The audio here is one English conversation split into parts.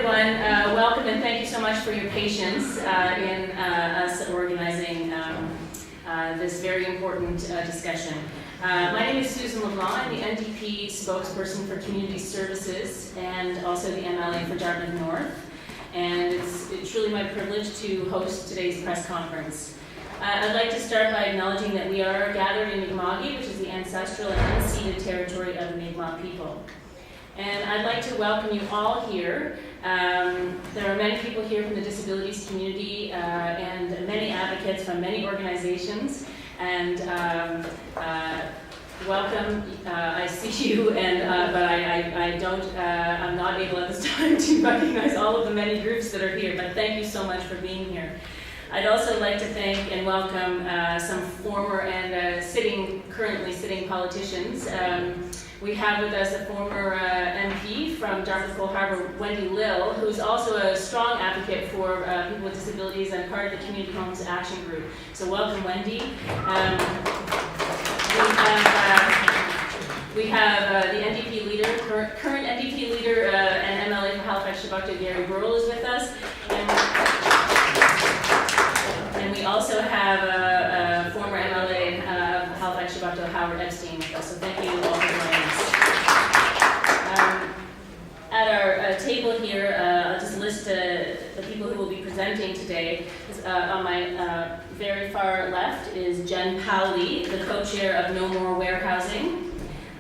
everyone. Welcome and thank you so much for your patience in us organizing this very important discussion. My name is Susan Leblanc. I'm the NDP spokesperson for community services and also the MLA for Dartmouth North. And it's truly my privilege to host today's press conference. I'd like to start by acknowledging that we are gathered in Mi'kmaq, which is the ancestral and unceded territory of the Mi'kmaq people. And I'd like to welcome you all here. There are many people here from the disabilities community and many advocates from many organizations. And welcome, I see you, and but I'm not able at this time to recognize all of the many groups that are here, but thank you so much for being here. I'd also like to thank and welcome some former and currently sitting politicians. We have with us a former MP from Dartmouth Harbour, Wendy Lill, who's also a strong advocate for people with disabilities and part of the Community Homes Action Group. So welcome, Wendy. We have the NDP leader, current NDP leader and MLA from Halifax-Chebucto, Gary Burrell, is with us. And we also have a former MLA of Halifax-Chebucto, Howard Epstein, with us. So thank you all for joining us. At our table here, I'll just list the people who will be presenting today. On my very far left is Jen Powley, the co-chair of No More Warehousing.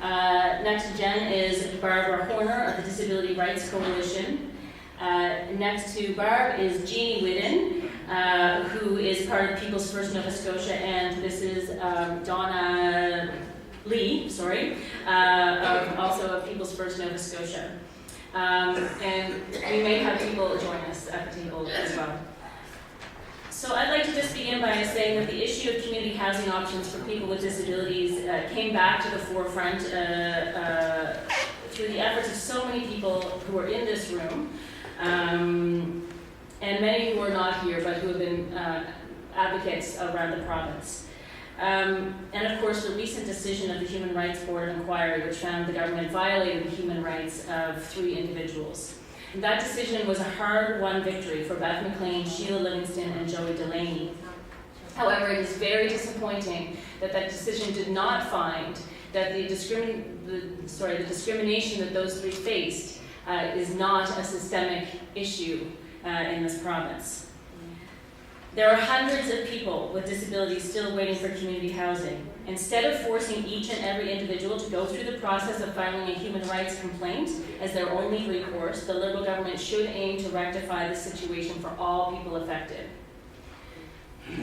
Next to Jen is Barbara Horner of the Disability Rights Coalition. Next to Barb is Jeannie Whidden, who is part of People First Nova Scotia, and this is Donna Lee, also of People First Nova Scotia. And we may have people join us at the table as well. So I'd like to just begin by saying that the issue of community housing options for people with disabilities came back to the forefront through the efforts of so many people who are in this room, and many who are not here but who have been advocates around the province. And of course the recent decision of the Human Rights Board of Inquiry, which found the government violated the human rights of 3 individuals. And that decision was a hard-won victory for Beth Maclean, Sheila Livingston, and Joey Delaney. However, it is very disappointing that that decision did not find that the discrimination that those 3 faced is not a systemic issue in this province. There are hundreds of people with disabilities still waiting for community housing. Instead of forcing each and every individual to go through the process of filing a human rights complaint as their only recourse, the Liberal government should aim to rectify the situation for all people affected.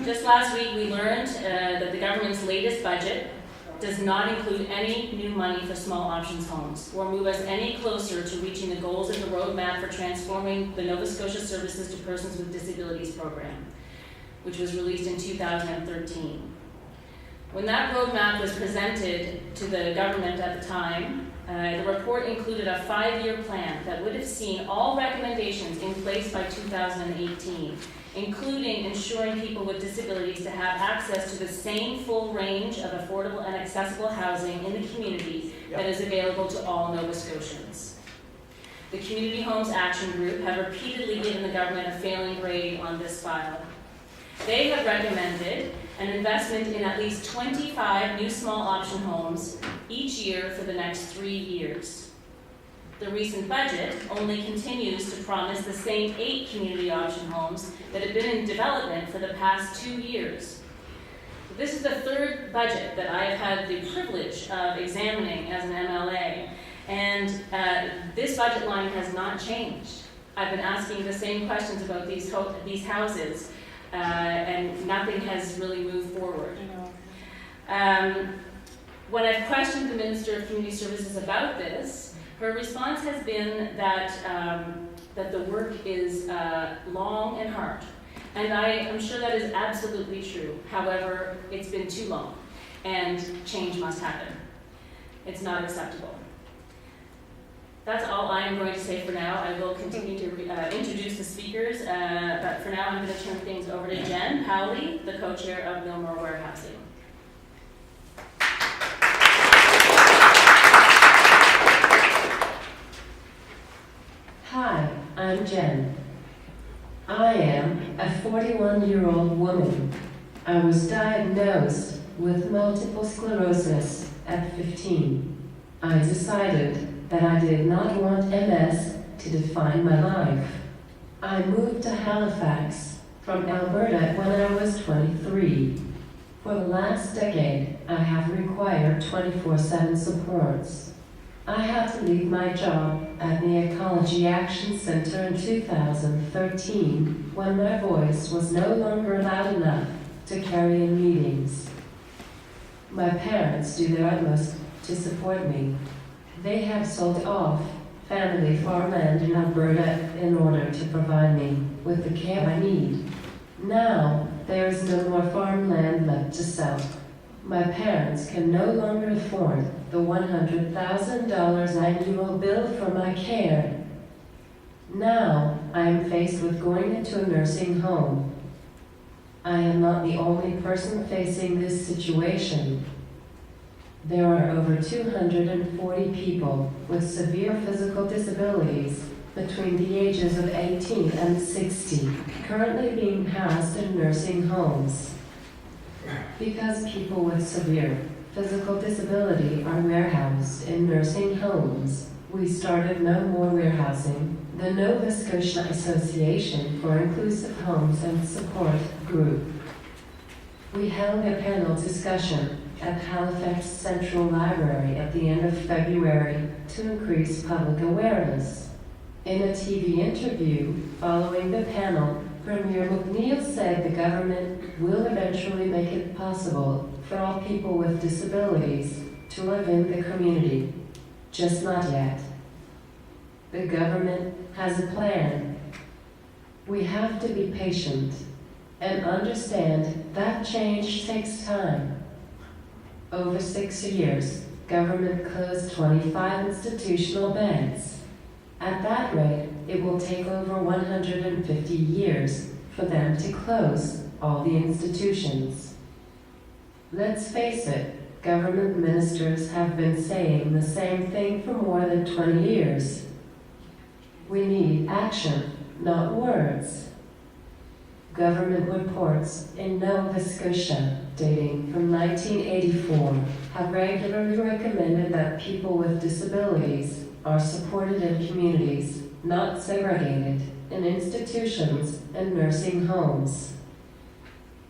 Just last week we learned that the government's latest budget does not include any new money for small options homes or move us any closer to reaching the goals of the roadmap for transforming the Nova Scotia Services to Persons with Disabilities program, which was released in 2013. When that roadmap was presented to the government at the time, the report included a 5-year plan that would have seen all recommendations in place by 2018, including ensuring people with disabilities to have access to the same full range of affordable and accessible housing in the community that is available to all Nova Scotians. The Community Homes Action Group have repeatedly given the government a failing grade on this file. They have recommended an investment in at least 25 new small option homes each year for the next 3 years. The recent budget only continues to promise the same 8 community option homes that have been in development for the past 2 years. This is the 3rd budget that I have had the privilege of examining as an MLA, and this budget line has not changed. I've been asking the same questions about these houses, and nothing has really moved forward. When I've questioned the Minister of Community Services about this, her response has been that the work is long and hard. And I am sure that is absolutely true. However, it's been too long, and change must happen. It's not acceptable. That's all I am going to say for now. I will continue to introduce the speakers, but for now I'm going to turn things over to Jen Powley, the co-chair of No More Warehousing. Hi, I'm Jen. I am a 41-year-old woman. I was diagnosed with multiple sclerosis at 15. I decided that I did not want MS to define my life. I moved to Halifax from Alberta when I was 23. For the last decade, I have required 24/7 supports. I had to leave my job at the Ecology Action Centre in 2013 when my voice was no longer loud enough to carry in meetings. My parents do their utmost to support me. They have sold off family farmland in Alberta in order to provide me with the care I need. Now, there is no more farmland left to sell. My parents can no longer afford the $100,000 annual bill for my care. Now, I am faced with going into a nursing home. I am not the only person facing this situation. There are over 240 people with severe physical disabilities between the ages of 18 and 60 currently being housed in nursing homes. Because people with severe physical disability are warehoused in nursing homes, we started No More Warehousing, the Nova Scotia Association for Inclusive Homes and Support Group. We held a panel discussion at Halifax Central Library at the end of February to increase public awareness. In a TV interview following the panel, Premier McNeil said the government will eventually make it possible for all people with disabilities to live in the community, just not yet. The government has a plan. We have to be patient and understand that change takes time. Over 6 years, government closed 25 institutional beds. At that rate, it will take over 150 years for them to close all the institutions. Let's face it, government ministers have been saying the same thing for more than 20 years. We need action, not words. Government reports in Nova Scotia, dating from 1984, have regularly recommended that people with disabilities are supported in communities, not segregated in institutions and nursing homes.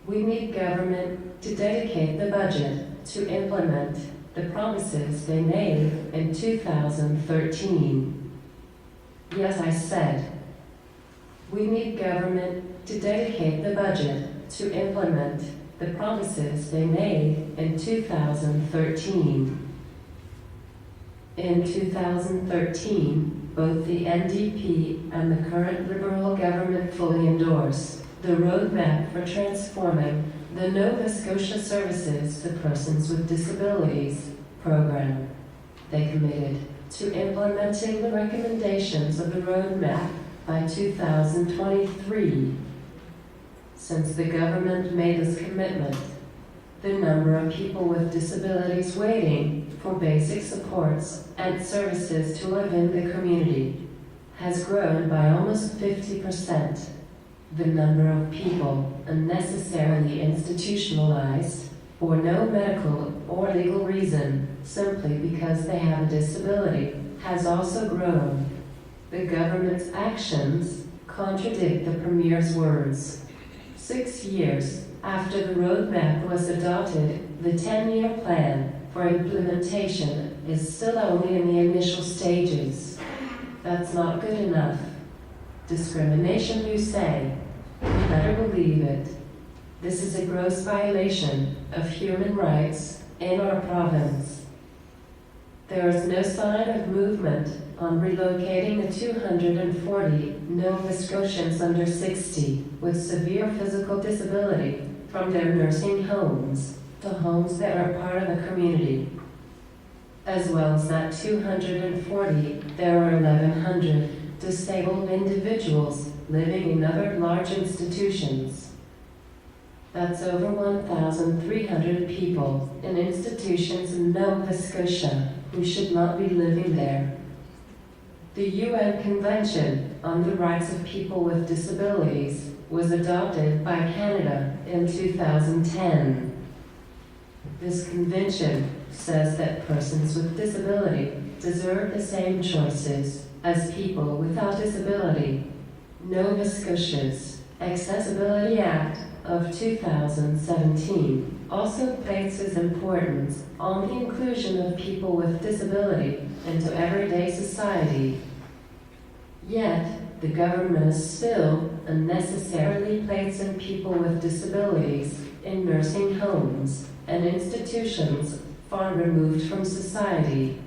We need government to dedicate the budget to implement the promises they made in 2013. Yes, I said, we need government to dedicate the budget to implement the promises they made in 2013. In 2013, both the NDP and the current Liberal government fully endorsed the roadmap for transforming the Nova Scotia Services to Persons with Disabilities program. They committed to implementing the recommendations of the roadmap by 2023. Since the government made this commitment, the number of people with disabilities waiting for basic supports and services to live in the community has grown by almost 50%. The number of people unnecessarily institutionalized for no medical or legal reason simply because they have a disability has also grown. The government's actions contradict the Premier's words. 6 years after the roadmap was adopted, the 10-year plan for implementation is still only in the initial stages. That's not good enough. Discrimination, you say? You better believe it. This is a gross violation of human rights in our province. There is no sign of movement on relocating the 240 Nova Scotians under 60 with severe physical disability from their nursing homes to homes that are part of the community. As well as that 240, there are 1,100 disabled individuals living in other large institutions. That's over 1,300 people in institutions in Nova Scotia who should not be living there. The UN Convention on the Rights of People with Disabilities was adopted by Canada in 2010. This convention says that persons with disability deserve the same choices as people without disability. Nova Scotia's Accessibility Act of 2017 also places importance on the inclusion of people with disability into everyday society. Yet, the government still unnecessarily places people with disabilities in nursing homes and institutions far removed from society.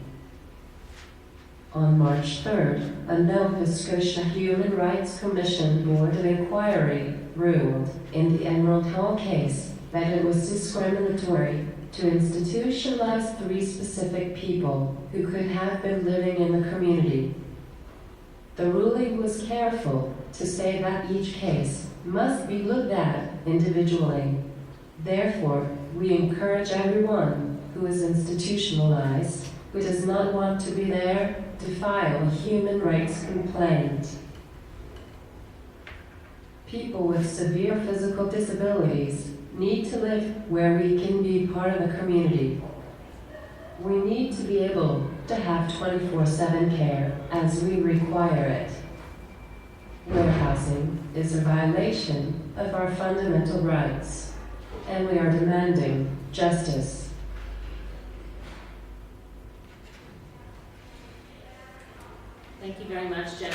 On March 3rd, a Nova Scotia Human Rights Commission Board of Inquiry ruled in the Emerald Hall case that it was discriminatory to institutionalize 3 specific people who could have been living in the community. The ruling was careful to say that each case must be looked at individually. Therefore, we encourage everyone who is institutionalized, who does not want to be there, to file a human rights complaint. People with severe physical disabilities need to live where we can be part of the community. We need to be able to have 24/7 care as we require it. Warehousing is a violation of our fundamental rights, and we are demanding justice. Thank you very much, Jen.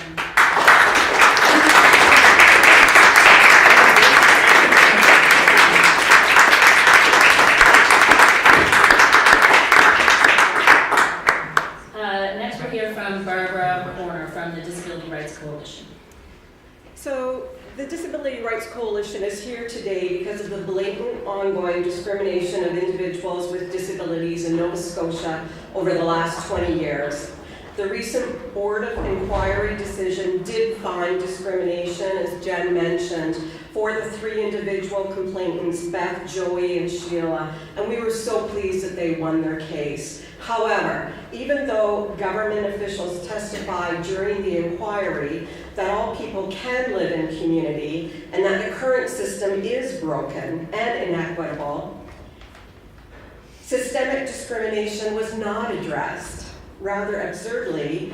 Next we'll hear from Barbara Horner from the Disability Rights Coalition. So the Disability Rights Coalition is here today because of the blatant ongoing discrimination of individuals with disabilities in Nova Scotia over the last 20 years. The recent Board of Inquiry decision did find discrimination, as Jen mentioned, for the 3 individual complainants, Beth, Joey, and Sheila, and we were so pleased that they won their case. However, even though government officials testified during the inquiry that all people can live in community and that the current system is broken and inequitable, systemic discrimination was not addressed. Rather absurdly,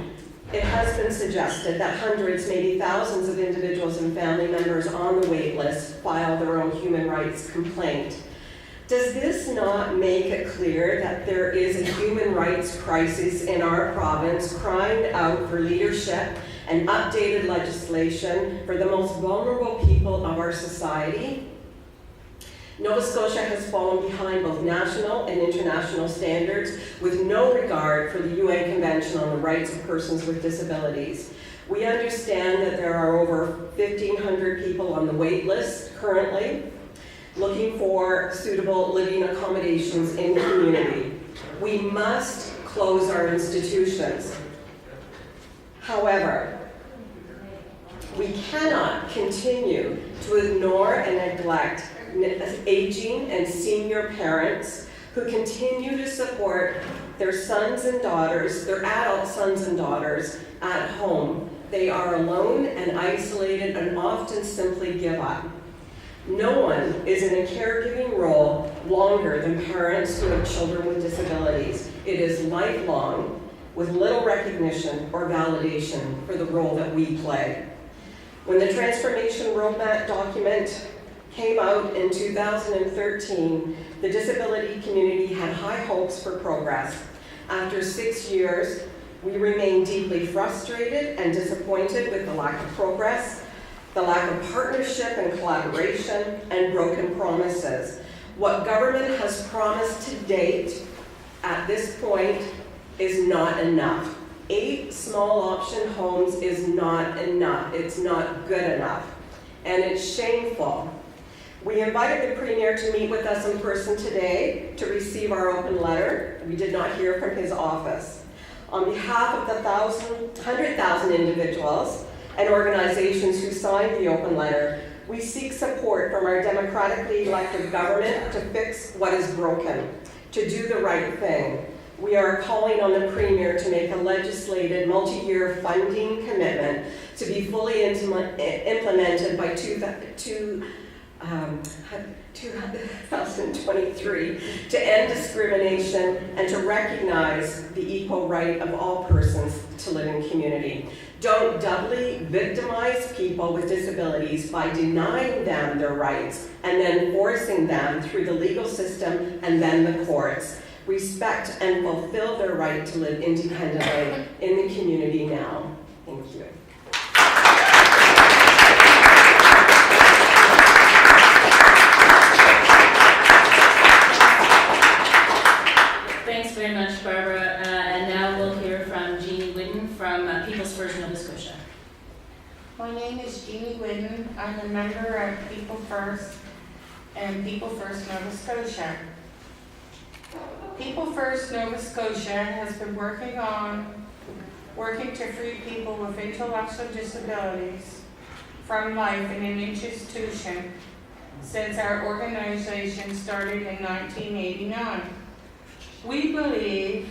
it has been suggested that hundreds, maybe thousands of individuals and family members on the wait list file their own human rights complaint. Does this not make it clear that there is a human rights crisis in our province crying out for leadership and updated legislation for the most vulnerable people of our society? Nova Scotia has fallen behind both national and international standards with no regard for the UN Convention on the Rights of Persons with Disabilities. We understand that there are over 1,500 people on the wait list currently looking for suitable living accommodations in the community. We must close our institutions. However, we cannot continue to ignore and neglect aging and senior parents who continue to support their sons and daughters, their adult sons and daughters at home. They are alone and isolated and often simply give up. No one is in a caregiving role longer than parents who have children with disabilities. It is lifelong, with little recognition or validation for the role that we play. When the Transformation Roadmap document came out in 2013, the disability community had high hopes for progress. After 6 years, we remain deeply frustrated and disappointed with the lack of progress, the lack of partnership and collaboration, and broken promises. What government has promised to date at this point is not enough. 8 small option homes is not enough. It's not good enough. And it's shameful. We invited the Premier to meet with us in person today to receive our open letter. We did not hear from his office. On behalf of the 100,000 individuals and organizations who signed the open letter, we seek support from our democratically elected government to fix what is broken, to do the right thing, we are calling on the Premier to make a legislated multi-year funding commitment to be fully implemented by 2023 to end discrimination and to recognize the equal right of all persons to live in community. Don't doubly victimize people with disabilities by denying them their rights and then forcing them through the legal system and then the courts. Respect and fulfill their right to live independently in the community now. Thank you. Thanks very much, Barbara. And now we'll hear from Jeannie Whidden from People First Nova Scotia. My name is Jeannie Whidden. I'm a member of People First and People First Nova Scotia. People First Nova Scotia has been working to free people with intellectual disabilities from life in an institution since our organization started in 1989. We believe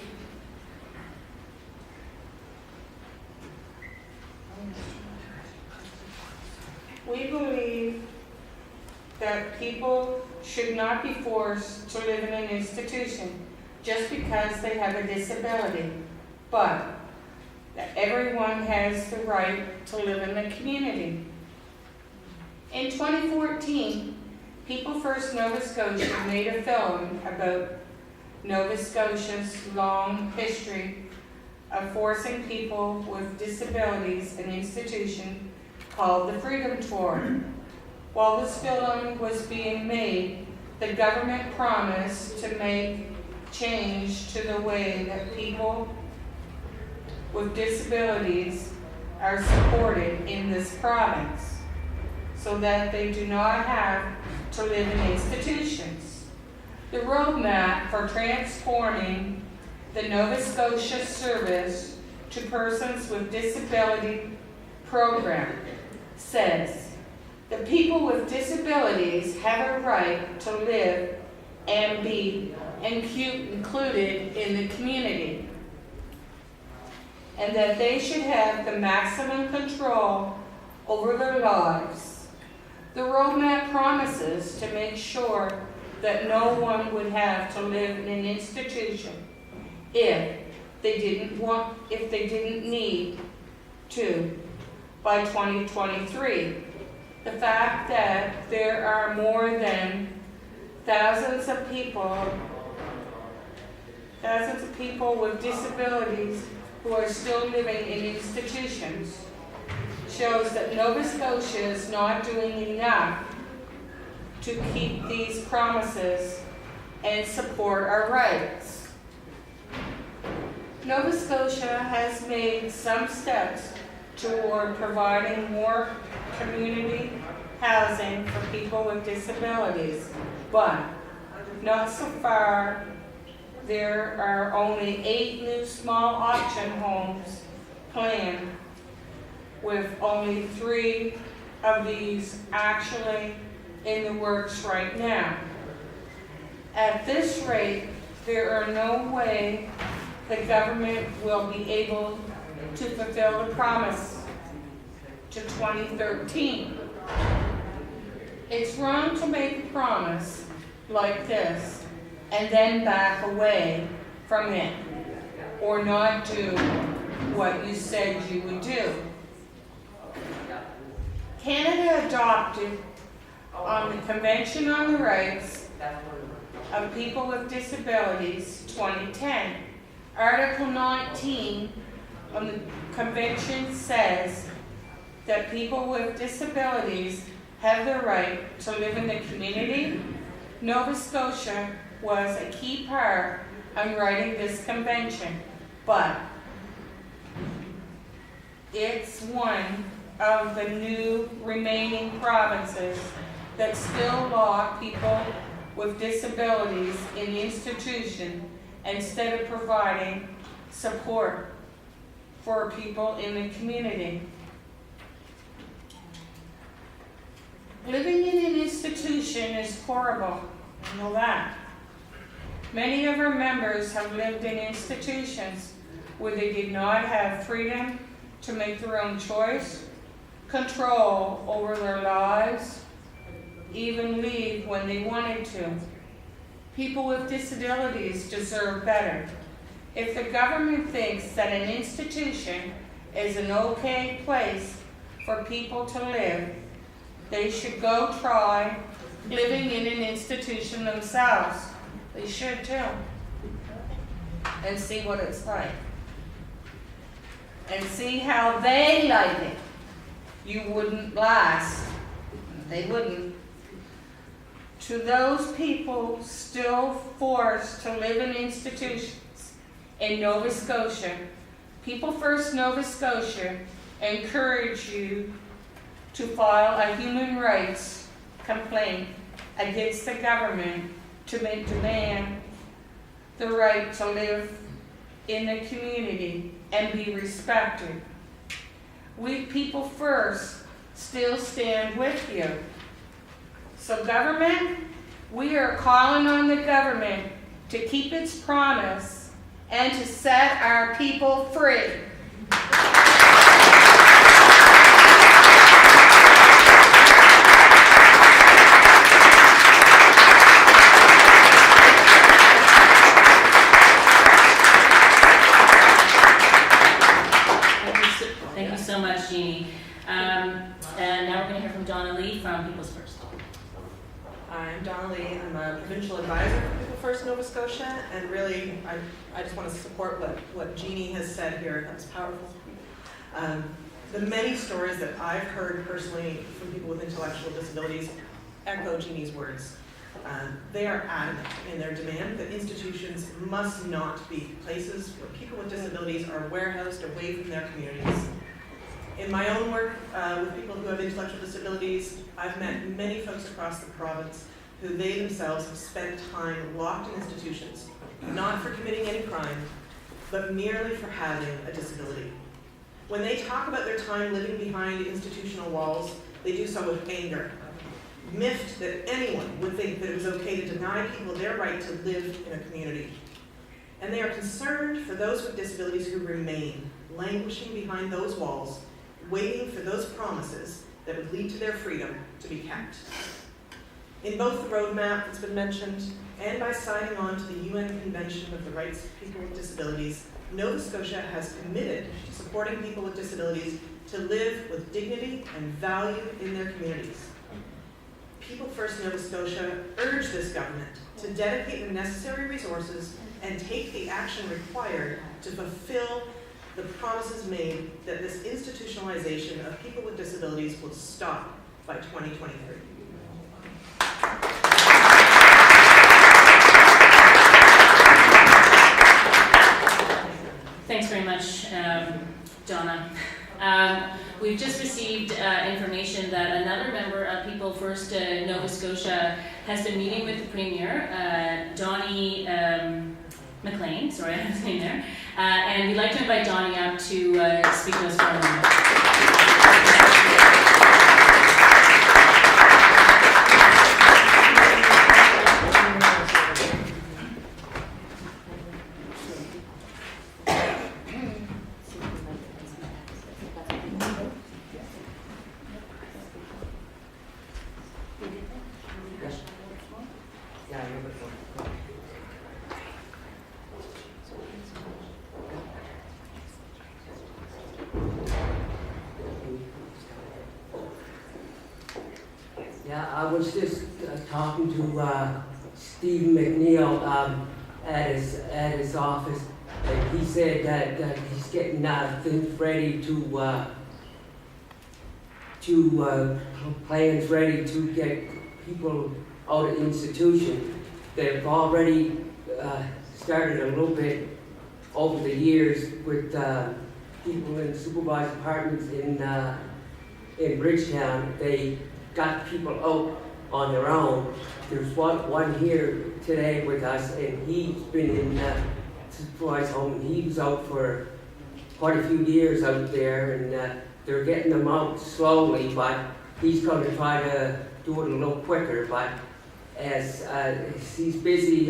that people should not be forced to live in an institution just because they have a disability, but that everyone has the right to live in the community. In 2014, People First Nova Scotia made a film about Nova Scotia's long history of forcing people with disabilities in an institution called the Freedom Tour. While this film was being made, the government promised to make change to the way that people with disabilities are supported in this province so that they do not have to live in institutions. The roadmap for transforming the Nova Scotia Service to Persons with Disability program says the people with disabilities have a right to live and be included in the community, and that they should have the maximum control over their lives. The roadmap promises to make sure that no one would have to live in an institution if they didn't need to by 2023. The fact that there are more than thousands of people with disabilities who are still living in institutions shows that Nova Scotia is not doing enough to keep these promises and support our rights. Nova Scotia has made some steps toward providing more community housing for people with disabilities, but not so far. There are only 8 new small auction homes planned, with only 3 of these actually in the works right now. At this rate, there are no way the government will be able to fulfill the promise to 2013. It's wrong to make a promise like this and then back away from it or not do what you said you would do. Canada adopted on the Convention on the Rights of People with Disabilities 2010. Article 19 of the Convention says that people with disabilities have the right to live in the community. Nova Scotia was a key part in writing this convention, but it's one of the new remaining provinces that still lock people with disabilities in the institution instead of providing support for people in the community. Living in an institution is horrible, I know that. Many of our members have lived in institutions where they did not have freedom to make their own choice, control over their lives, even leave when they wanted to. People with disabilities deserve better. If the government thinks that an institution is an okay place for people to live, they should go try living in an institution themselves. They should too. And see what it's like. And see how they like it. You wouldn't last. They wouldn't. To those people still forced to live in institutions in Nova Scotia, People First Nova Scotia encourage you to file a human rights complaint against the government to demand the right to live in the community and be respected. We People First still stand with you. So government, we are calling on the government to keep its promise and to set our people free. Thank you so much, Jeannie. And now we're going to hear from Donna Lee from People First. I'm Donna Lee. I'm a provincial advisor for People First Nova Scotia, and really, I just want to support what Jeannie has said here. That was powerful. The many stories that I've heard personally from people with intellectual disabilities echo Jeannie's words. They are adamant in their demand that institutions must not be places where people with disabilities are warehoused away from their communities. In my own work with people who have intellectual disabilities, I've met many folks across the province who they themselves have spent time locked in institutions, not for committing any crime, but merely for having a disability. When they talk about their time living behind institutional walls, they do so with anger, miffed that anyone would think that it was okay to deny people their right to live in a community. And they are concerned for those with disabilities who remain languishing behind those walls, waiting for those promises that would lead to their freedom to be kept. In both the roadmap that's been mentioned and by signing on to the UN Convention of the Rights of People with Disabilities, Nova Scotia has committed to supporting people with disabilities to live with dignity and value in their communities. People First Nova Scotia urge this government to dedicate the necessary resources and take the action required to fulfill the promises made that this institutionalization of people with disabilities will stop by 2023. Thanks very much, Donna. We've just received information that another member of People First Nova Scotia has been meeting with the Premier, Donny Maclean, sorry, I have his name there, and we'd like to invite Donny up to speak to us for a moment. I was just talking to Stephen McNeil at his office, and he said that he's getting things ready plans ready to get people out of institution. They've already started a little bit over the years with people in supervised apartments in Bridgetown. They got people out on their own. There's one here today with us, and he's been in supervised home. He was out for quite a few years out there, and they're getting them out slowly, but he's going to try to do it a little quicker. But as he's busy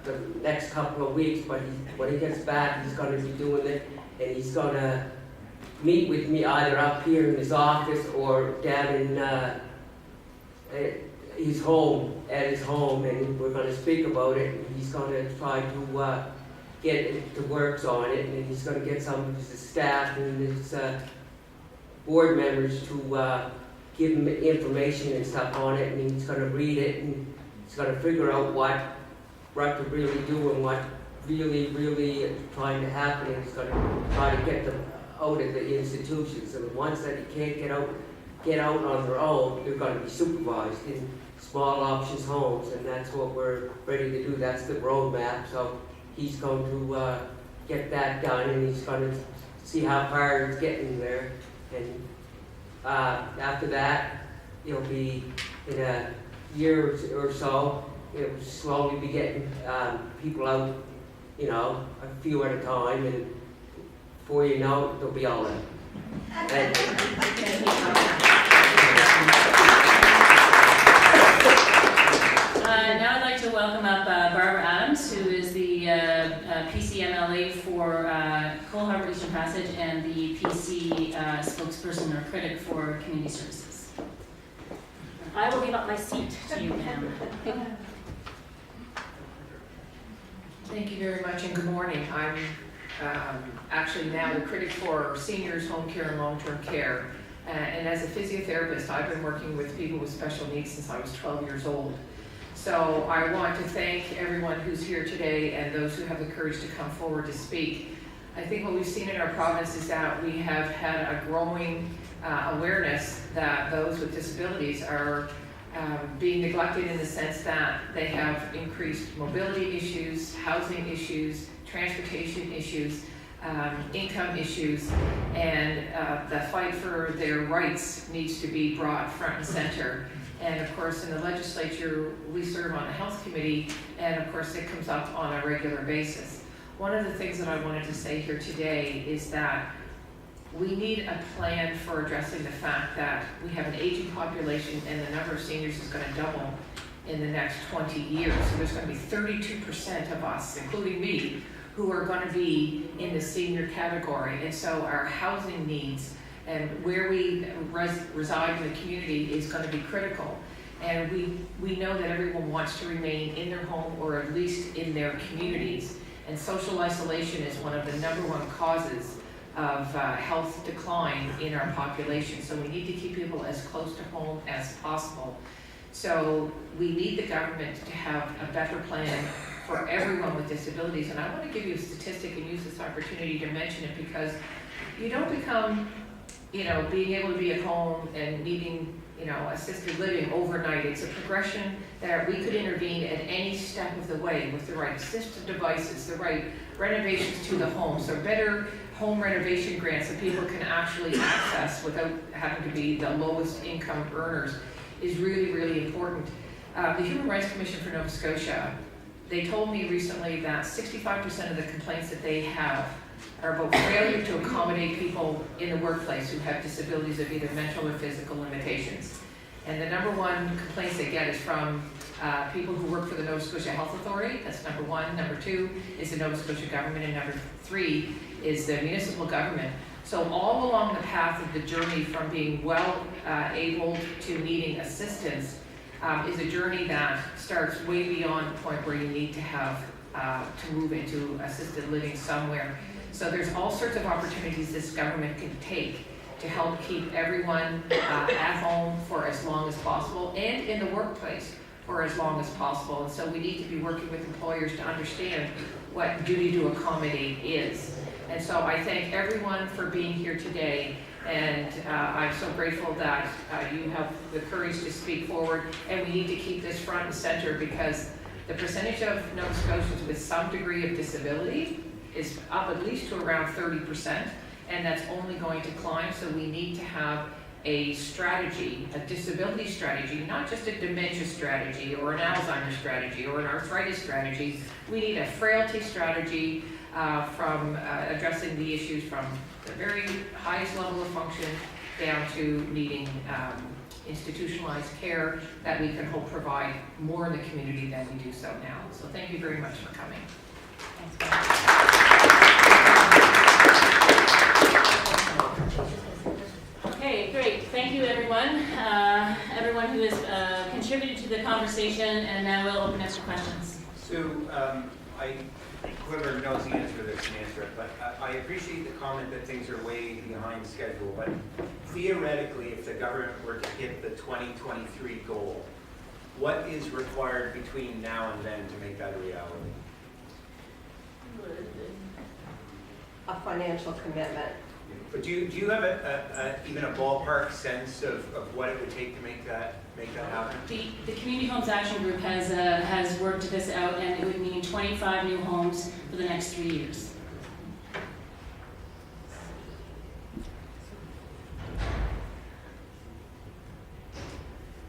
the next couple of weeks, but when he gets back, he's going to be doing it, and he's going to meet with me either up here in his office or down in his home, and we're going to speak about it. He's going to try to get the works on it, and he's going to get some of his staff and his board members to give him information and stuff on it, and he's going to read it, and he's going to figure out what to really do and what really is trying to happen, and he's going to try to get them out of the institutions. And the ones that he can't get out on their own, they're going to be supervised in small options homes, and that's what we're ready to do. That's the roadmap. So he's going to get that done, and he's going to see how far he's getting there. And after that, it'll be in a year or so, it'll slowly be getting people out, a few at a time, and before you know it, they'll be all in. Now I'd like to welcome up Barbara Adams, who is the PC MLA for Cole Harbour Eastern Passage and the PC spokesperson or critic for community services. I will give up my seat to you, ma'am. Thank you very much and good morning. I'm actually now the critic for seniors, home care and long-term care. And as a physiotherapist, I've been working with people with special needs since I was 12 years old. So I want to thank everyone who's here today and those who have the courage to come forward to speak. I think what we've seen in our province is that we have had a growing awareness that those with disabilities are being neglected in the sense that they have increased mobility issues, housing issues, transportation issues, income issues, and the fight for their rights needs to be brought front and center. And of course, in the legislature, we serve on a health committee, and of course, it comes up on a regular basis. One of the things that I wanted to say here today is that we need a plan for addressing the fact that we have an aging population and the number of seniors is going to double in the next 20 years. So there's going to be 32% of us, including me, who are going to be in the senior category. And so our housing needs and where we reside in the community is going to be critical. And we know that everyone wants to remain in their home or at least in their communities. And social isolation is one of the #1 causes of health decline in our population. So we need to keep people as close to home as possible. So we need the government to have a better plan for everyone with disabilities. And I want to give you a statistic and use this opportunity to mention it because you don't become, being able to be at home and needing, assisted living overnight. It's a progression that we could intervene at any step of the way with the right assistive devices, the right renovations to the home, so better home renovation grants that people can actually access without having to be the lowest income earners is really, really important. The Human Rights Commission for Nova Scotia, they told me recently that 65% of the complaints that they have are about failure to accommodate people in the workplace who have disabilities of either mental or physical limitations. And the #1 complaints they get is from people who work for the Nova Scotia Health Authority. That's #1. #2 is the Nova Scotia government, and #3 is the municipal government. So all along the path of the journey from being well able to needing assistance is a journey that starts way beyond the point where you need to have to move into assisted living somewhere. So there's all sorts of opportunities this government can take to help keep everyone at home for as long as possible and in the workplace for as long as possible. And so we need to be working with employers to understand what duty to accommodate is. And so I thank everyone for being here today, and I'm so grateful that you have the courage to speak forward, and we need to keep this front and center because the percentage of Nova Scotians with some degree of disability is up at least to around 30%, and that's only going to climb, so we need to have a strategy, a disability strategy, not just a dementia strategy or an Alzheimer's strategy or an arthritis strategy. We need a frailty strategy from addressing the issues from the very highest level of function down to needing institutionalized care that we can hope provide more in the community than we do so now. So thank you very much for coming. Okay, great. Thank you, everyone. Everyone who has contributed to the conversation, and now we'll open up to questions. Sue, whoever knows the answer to this can answer it, but I appreciate the comment that things are way behind schedule, but theoretically, if the government were to hit the 2023 goal, what is required between now and then to make that a reality? A financial commitment. But do you have even a ballpark sense of what it would take to make that happen? The Community Homes Action Group has worked this out, and it would mean 25 new homes for the next 3 years.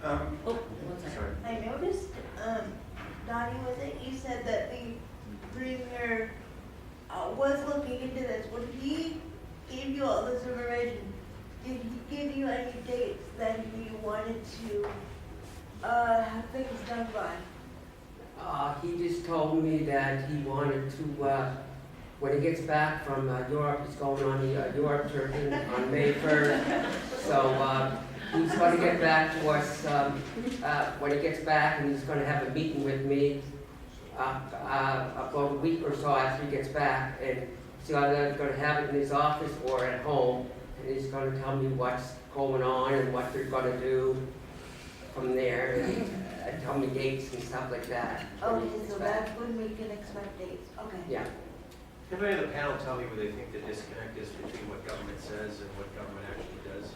One second. Sorry. I noticed, Donny, was it, you said that the premier was looking into this. When he gave you all this information, did he give you any dates that he wanted to have things done by? He just told me that he wanted to, when he gets back from Europe, he's going on the Europe trip on May 1st. So he's going to get back to us when he gets back, and he's going to have a meeting with me about a week or so after he gets back, and so either he's going to have it in his office or at home, and he's going to tell me what's going on and what they're going to do from there, and tell me dates and stuff like that. Okay, so that's when we can expect dates. Okay. Yeah. Everybody on the panel tell me where they think the disconnect is between what government says and what government actually does.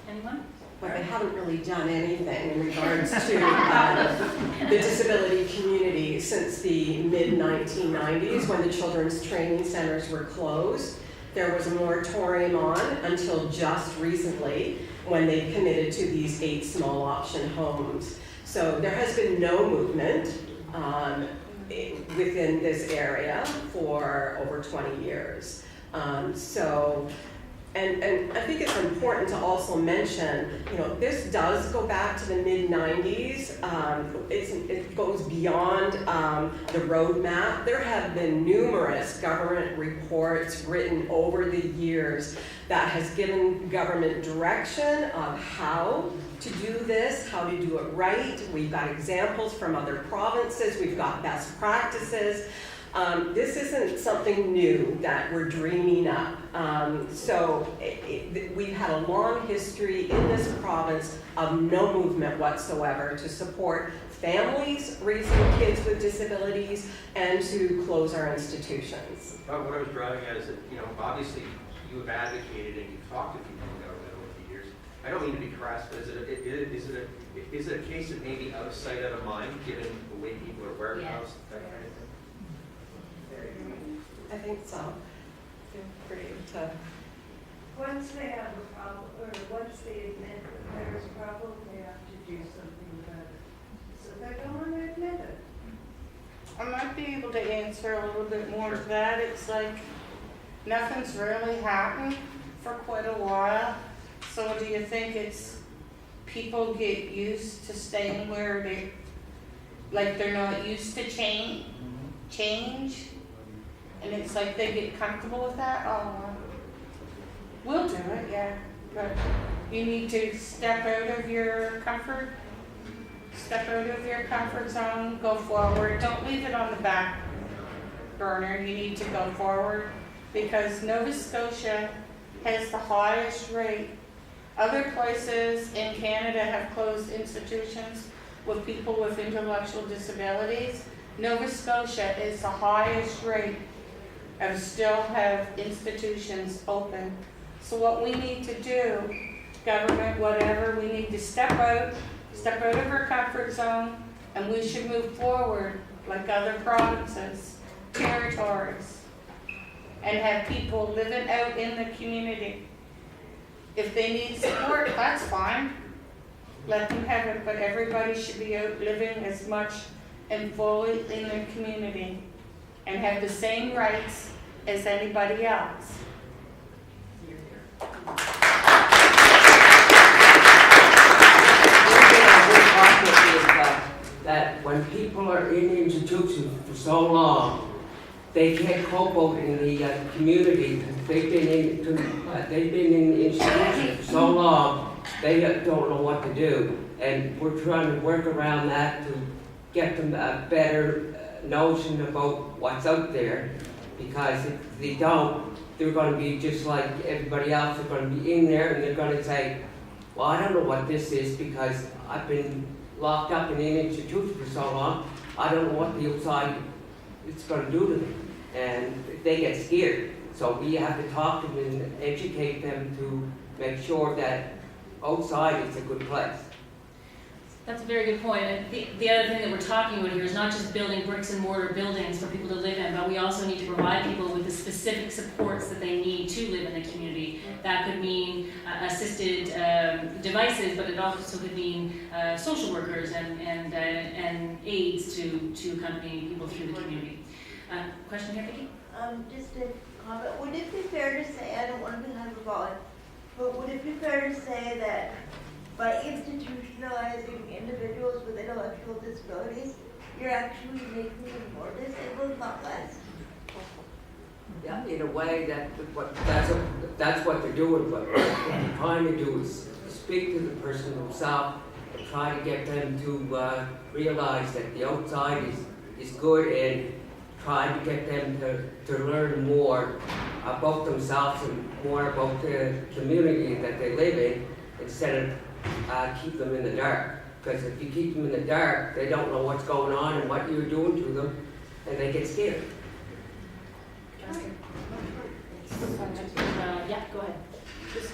Anyone? But they haven't really done anything in regards to the disability community since the mid-1990s, when the children's training centers were closed. There was a moratorium on until just recently, when they committed to these 8 small option homes. So there has been no movement within this area for over 20 years. And I think it's important to also mention, this does go back to the mid-90s. It goes beyond the roadmap. There have been numerous government reports written over the years that has given government direction of how to do this, how to do it right. We've got examples from other provinces. We've got best practices. This isn't something new that we're dreaming up. We've had a long history in this province of no movement whatsoever to support families raising kids with disabilities and to close our institutions. But what I was driving at is that, obviously you have advocated and you've talked to people in government over the years. I don't mean to be crass, but is it a case of maybe out of sight, out of mind, given the way people are warehoused, that kind of thing? I think so. Feel free to. Once they have a problem, or once they admit that there is a problem, they have to do something about it. So they don't want to admit it. I might be able to answer a little bit more to that. It's like nothing's really happened for quite a while. So do you think it's people get used to staying where they're not used to change? And it's like they get comfortable with that? Oh, we'll do it, yeah. But you need to step out of your comfort zone, go forward. Don't leave it on the back burner. You need to go forward, because Nova Scotia has the highest rate. Other places in Canada have closed institutions with people with intellectual disabilities. Nova Scotia is the highest rate of still have institutions open. So what we need to do, government, whatever, we need to step out of our comfort zone, and we should move forward like other provinces, territories, and have people living out in the community. If they need support, that's fine. Let them have it, but everybody should be out living as much and fully in their community and have the same rights as anybody else. for so long, they can't cope out in the community. They've been in institutions for so long, they don't know what to do. And we're trying to work around that to get them a better notion about what's out there. Because if they don't, they're going to be just like everybody else. They're going to be in there and they're going to say, well, I don't know what this is because I've been locked up in an institution for so long. I don't know what the outside is going to do to them. And they get scared. So we have to talk to them and educate them to make sure that outside is a good place. That's a very good point. And the other thing that we're talking about here is not just building bricks and mortar buildings for people to live in, but we also need to provide people with the specific supports that they need to live in the community. That could mean assisted devices, but it also could mean social workers and aides to accompany people through the community. Question here, Vicki? Just a comment. Would it be fair to say, I don't want to be hyperbolic, but would it be fair to say that by institutionalizing individuals with intellectual disabilities, you're actually making them more disabled, not less? Yeah, in a way, that's what they're doing, but what they're trying to do is speak to the person themselves and try to get them to realize that the outside is good and try to get them to learn more about themselves and more about the community that they live in instead of keep them in the dark. Because if you keep them in the dark, they don't know what's going on and what you're doing to them, and they get scared. Yeah, go ahead. Just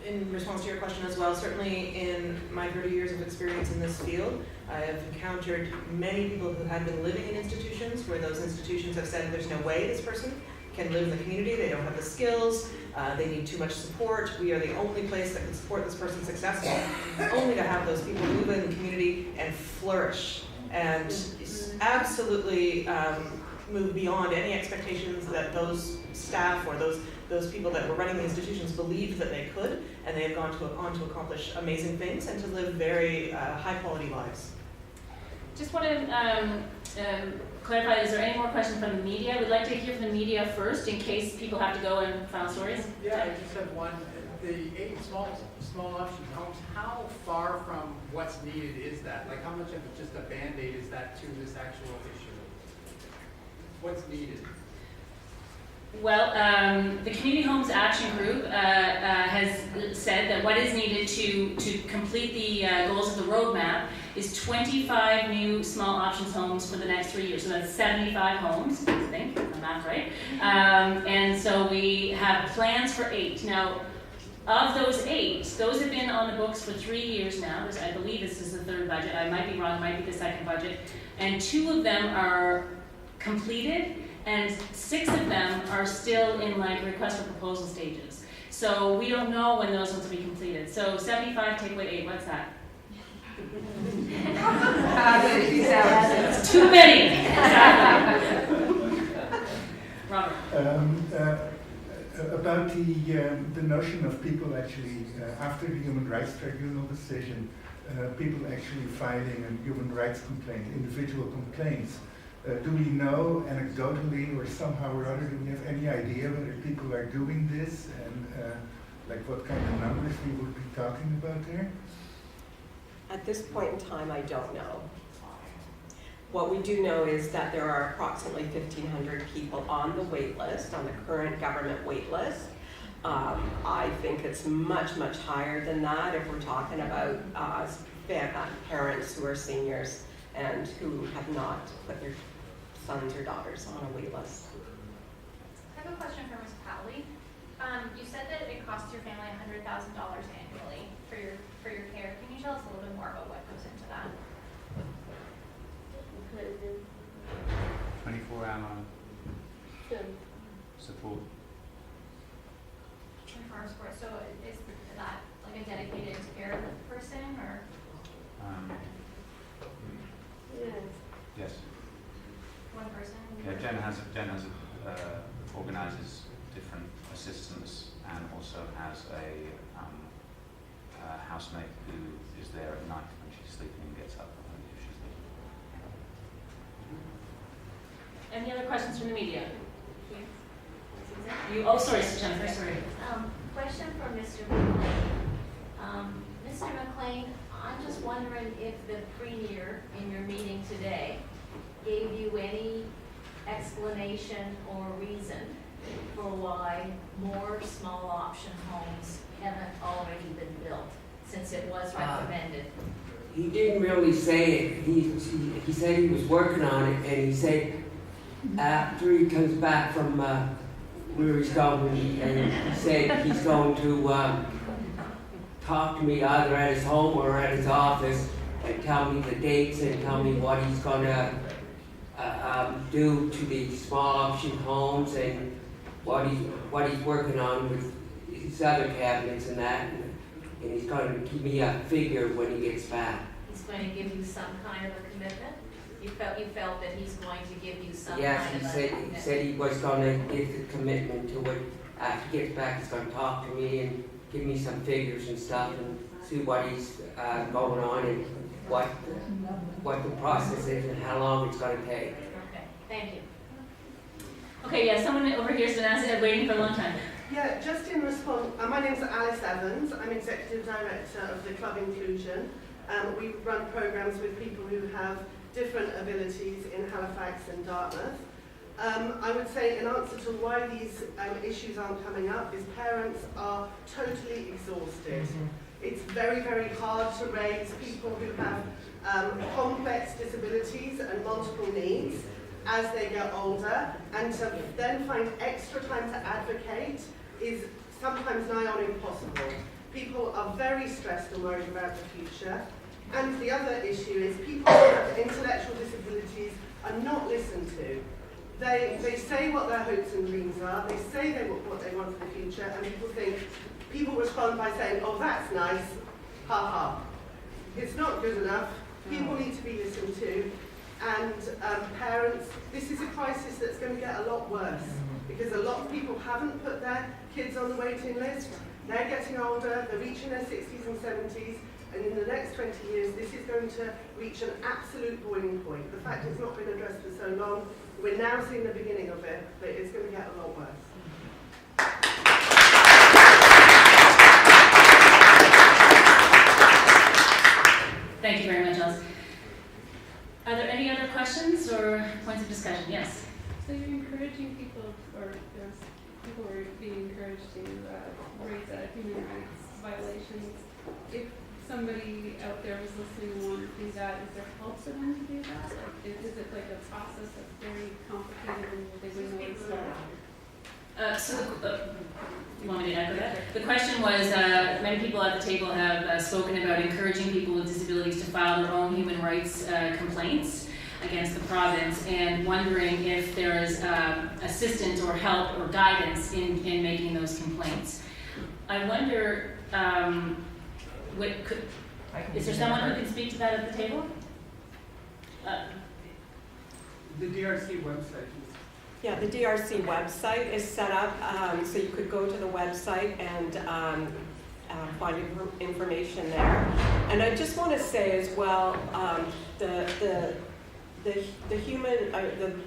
in response to your question as well, certainly in my 30 years of experience in this field, I have encountered many people who have been living in institutions where those institutions have said there's no way this person can live in the community, they don't have the skills, they need too much support, we are the only place that can support this person successfully, only to have those people move in the community and flourish and absolutely move beyond any expectations that those staff or those people that were running the institutions believed that they could, and they have on to accomplish amazing things and to live very high quality lives. Just want to clarify, is there any more questions from the media? We'd like to hear from the media first in case people have to go and file stories. Yeah, I just have one. The 8 small option homes, how far from what's needed is that? Like how much of just a Band-Aid is that to this actual issue? What's needed? Well, the Community Homes Action Group has said that what is needed to complete the goals of the roadmap is 25 new small options homes for the next 3 years. So that's 75 homes, I think, if I'm math right. And so we have plans for 8. Now, of those 8, those have been on the books for 3 years now. I believe this is the 3rd budget. I might be wrong, it might be the 2nd budget. And 2 of them are completed, and 6 of them are still in like request for proposal stages. So we don't know when those ones will be completed. So 75 take away 8, what's that? It's too many. Robert. About the notion of people actually, after the Human Rights Tribunal decision, people actually filing a human rights complaint, individual complaints. Do we know anecdotally or somehow or other, do we have any idea whether people are doing this and like what kind of numbers we would be talking about there? At this point in time, I don't know. What we do know is that there are approximately 1,500 people on the wait list, on the current government wait list. I think it's much, much higher than that if we're talking about parents who are seniors and who have not put their sons or daughters on a wait list. I have a question for Ms. Powley. You said that it costs your family $100,000 annually for your care. Can you tell us a little bit more about what goes into that? 24-hour support. 24-hour support. So is that like a dedicated care person or? Yes. One person? Yeah, Jen organises different assistants and also has a housemate who is there at night when she's sleeping and gets up if she's sleeping. Any other questions from the media? You- Oh, sorry, Jennifer, sorry. Question for Mr. McLean. Mr. McLean, I'm just wondering if the premier in your meeting today gave you any explanation or reason for why more small option homes haven't already been built, since it was recommended. He didn't really say it. He said he was working on it, and he said after he comes back from where he's going, and he said he's going to talk to me either at his home or at his office and tell me the dates and tell me what he's going to do to the small option homes and what he's working on with his other cabinets and that. And he's going to give me a figure when he gets back. He's going to give you some kind of a commitment? You felt that he's going to give you some Yes, kind of a commitment? he said he was going to give the commitment to it. After he gets back, he's going to talk to me and give me some figures and stuff and see what he's going on and what the process is and how long it's going to take. Okay, thank you. Okay, yeah, someone over here has been waiting for a long time. Yeah, just in response, my name's Alice Evans. I'm Executive Director of the Club Inclusion. We run programs with people who have different abilities in Halifax and Dartmouth. I would say in answer to why these issues aren't coming up is parents are totally exhausted. It's very, very hard to raise people who have complex disabilities and multiple needs as they get older, and to then find extra time to advocate is sometimes nigh on impossible. People are very stressed and worried about the future. And the other issue is people who have intellectual disabilities are not listened to. They say what their hopes and dreams are, they say what they want for the future, and people respond by saying, oh, that's nice, ha ha. It's not good enough. People need to be listened to. And parents, this is a crisis that's going to get a lot worse because a lot of people haven't put their kids on the waiting list. They're getting older, they're reaching their 60s and 70s, and in the next 20 years, this is going to reach an absolute boiling point. The fact it's not been addressed for so long, we're now seeing the beginning of it, but it's going to get a lot worse. Thank you very much, Alice. Are there any other questions or points of discussion? Yes. So you're encouraging people, or people are being encouraged to raise human rights violations. If somebody out there was listening and wanted to do that, is there help for them to do that? Is it like a process that's very complicated and they wouldn't know where to start? You want me to echo that? The question was, many people at the table have spoken about encouraging people with disabilities to file their own human rights complaints against the province, and wondering if there is assistance or help or guidance in making those complaints. I wonder, is there someone who can speak to that at the table? The DRC website. Yeah, the DRC website is set up so you could go to the website and find information there. And I just want to say as well, the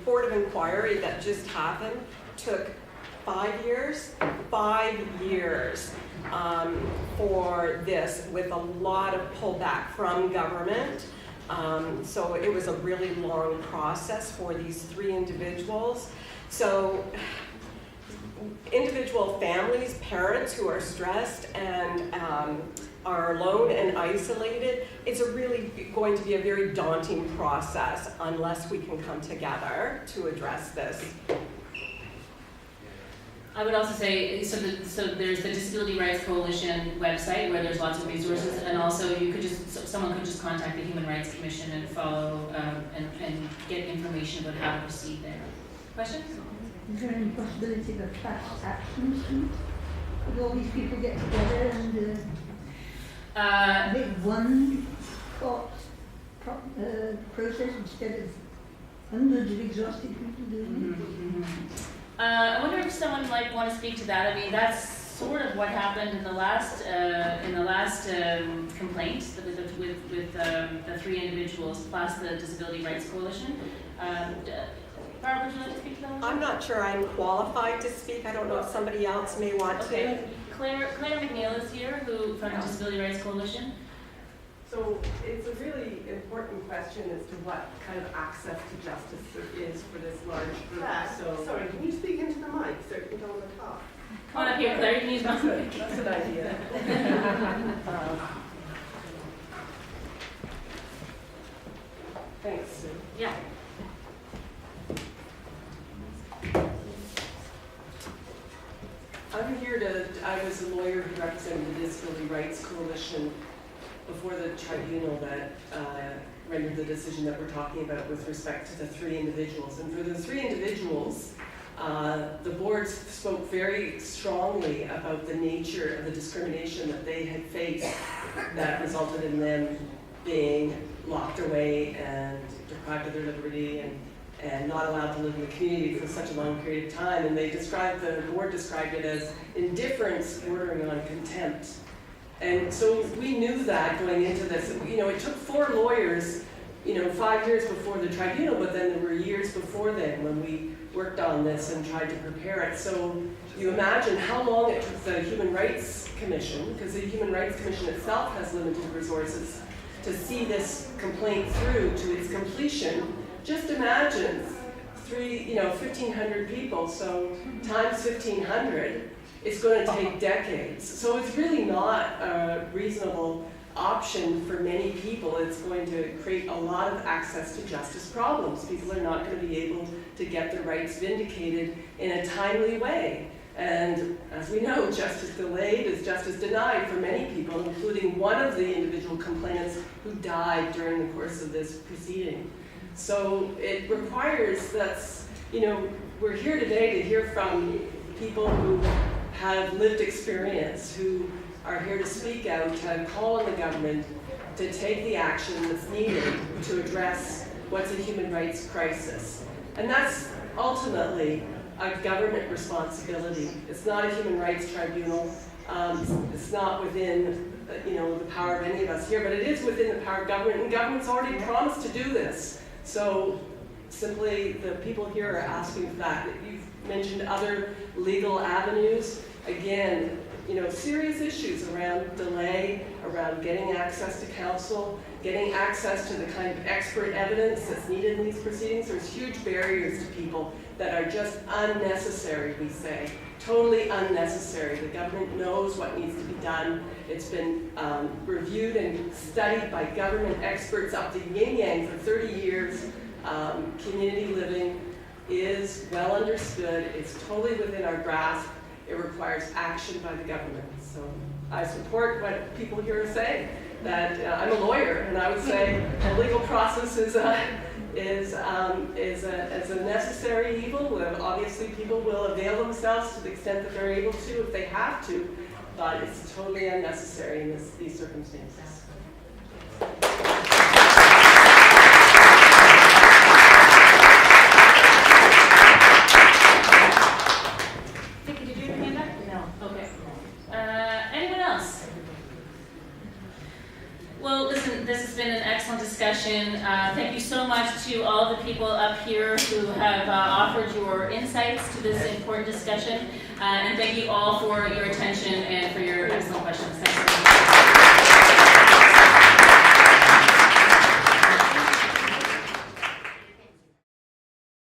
Board of Inquiry that just happened took 5 years for this, with a lot of pullback from government. So it was a really long process for these 3 individuals. So individual families, parents who are stressed and are alone and isolated, it's really going to be a very daunting process unless we can come together to address this. I would also say, so there's the Disability Rights Coalition website where there's lots of resources, and also someone could just contact the Human Rights Commission and follow and get information about how to proceed there. Questions? Is there any possibility of a fast action? Could all these people get together and make one court process instead of hundreds of exhausted people doing it? I wonder if someone might want to speak to that. I mean, that's sort of what happened in the last complaint with the 3 individuals plus the Disability Rights Coalition. Barbara, would you like to speak to that? I'm not sure I'm qualified to speak. I don't know if somebody else may want to. Okay, Claire MacNeil is here, who from the Disability Rights Coalition. So it's a really important question as to what kind of access to justice there is for this large group. So Sorry, can you speak into the mic so you don't want to talk? Come on up here, Claire, you can use my mic. That's an idea. Thanks, Sue. Yeah. I'm here I was a lawyer who represented the Disability Rights Coalition before the tribunal that rendered the decision that we're talking about with respect to the 3 individuals. And for the 3 individuals, the board spoke very strongly about the nature of the discrimination that they had faced that resulted in them being locked away and deprived of their liberty and not allowed to live in the community for such a long period of time. And the board described it as indifference bordering on contempt. And so we knew that going into this. It took 4 lawyers, 5 years before the tribunal, but then there were years before then when we worked on this and tried to prepare it. So you imagine how long it took the Human Rights Commission, because the Human Rights Commission itself has limited resources, to see this complaint through to its completion. Just imagine 1,500 people, so times 1,500, it's going to take decades. So it's really not a reasonable option for many people. It's going to create a lot of access to justice problems. People are not going to be able to get their rights vindicated in a timely way. And as we know, justice delayed is justice denied for many people, including one of the individual complainants who died during the course of this proceeding. So it requires that, we're here today to hear from people who have lived experience, who are here to speak out, to call on the government to take the action that's needed to address what's a human rights crisis. And that's ultimately a government responsibility. It's not a human rights tribunal. It's not within the power of any of us here, but it is within the power of government, and government's already promised to do this. So simply the people here are asking for that. You've mentioned other legal avenues. Again, serious issues around delay, around getting access to counsel, getting access to the kind of expert evidence that's needed in these proceedings. There's huge barriers to people that are just unnecessary, we say. Totally unnecessary. The government knows what needs to be done. It's been reviewed and studied by government experts up the yin-yang for 30 years. Community living is well understood. It's totally within our grasp. It requires action by the government. So I support what people here are saying, that I'm a lawyer, and I would say the legal process is a necessary evil. Obviously, people will avail themselves to the extent that they're able to if they have to, but it's totally unnecessary in these circumstances. Vicky, did you have your hand up? No. Okay. Anyone else? Well, listen, this has been an excellent discussion. Thank you so much to all the people up here who have offered your insights to this important discussion. And thank you all for your attention and for your excellent questions. Thanks.